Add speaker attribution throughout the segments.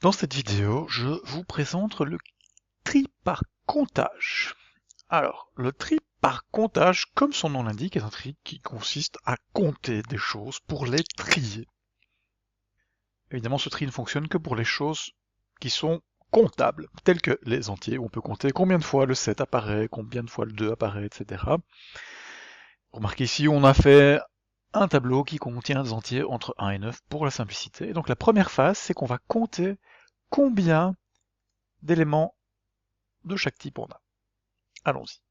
Speaker 1: Dans cette vidéo, je vous présente le tri par comptage. Alors, le tri par comptage, comme son nom l'indique, est un tri qui consiste à compter des choses pour les trier. Évidemment, ce tri ne fonctionne que pour les choses qui sont comptables, telles que les entiers, où on peut compter combien de fois le 7 apparaît, combien de fois le 2 apparaît, etc. Remarquez ici, on a fait un tableau qui contient des entiers entre 1 et 9 pour la simplicité. Et donc la première phase, c'est qu'on va compter combien d'éléments de chaque type on a. Allons-y.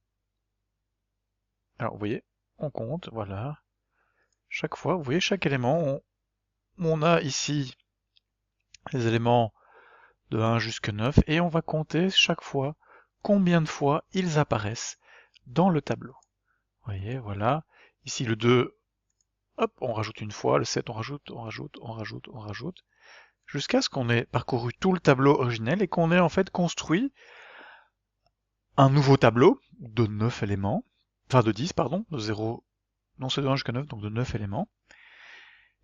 Speaker 1: Alors vous voyez, on compte, voilà. Chaque fois, vous voyez, chaque élément, on a ici les éléments de 1 jusqu'à 9, et on va compter chaque fois combien de fois ils apparaissent dans le tableau. Vous voyez, voilà. Ici le 2, hop, on rajoute une fois, le 7, on rajoute, on rajoute, jusqu'à ce qu'on ait parcouru tout le tableau originel et qu'on ait en fait construit un nouveau tableau de 9 éléments, enfin de 10, pardon, de 0, non c'est de 1 jusqu'à 9, donc de 9 éléments.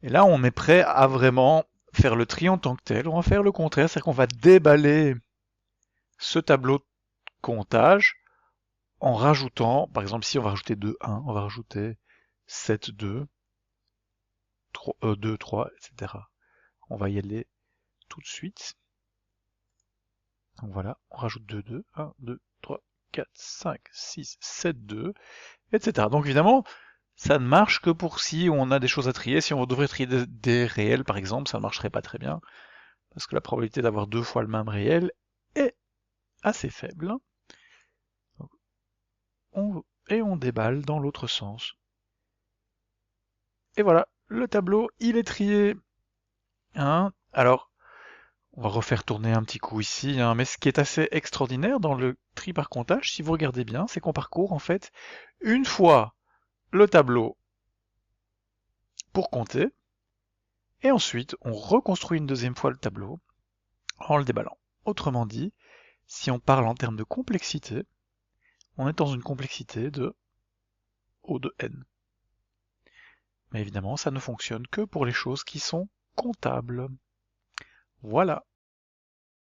Speaker 1: Et là, on est prêt à vraiment faire le tri en tant que tel. On va faire le contraire, c'est-à-dire qu'on va déballer ce tableau de comptage en rajoutant, par exemple, si on va rajouter 2, 1, on va rajouter 7, 2, 2, 3, etc. On va y aller tout de suite. Donc voilà, on rajoute 2, 2, 1, 2, 3, 4, 5, 6, 7, 2, etc. Donc évidemment, ça ne marche que pour si on a des choses à trier. Si on devrait trier des réels, par exemple, ça ne marcherait pas très bien, parce que la probabilité d'avoir deux fois le même réel est assez faible. Et on déballe dans l'autre sens. Et voilà, le tableau, il est trié. Hein, alors, on va refaire tourner un petit coup ici, hein, mais ce qui est assez extraordinaire dans le tri par comptage, si vous regardez bien, c'est qu'on parcourt en fait une fois le tableau pour compter, et ensuite on reconstruit une deuxième fois le tableau en le déballant. Autrement dit, si on parle en termes de complexité, on est dans une complexité de O de n. Mais évidemment, ça ne fonctionne que pour les choses qui sont comptables. Voilà.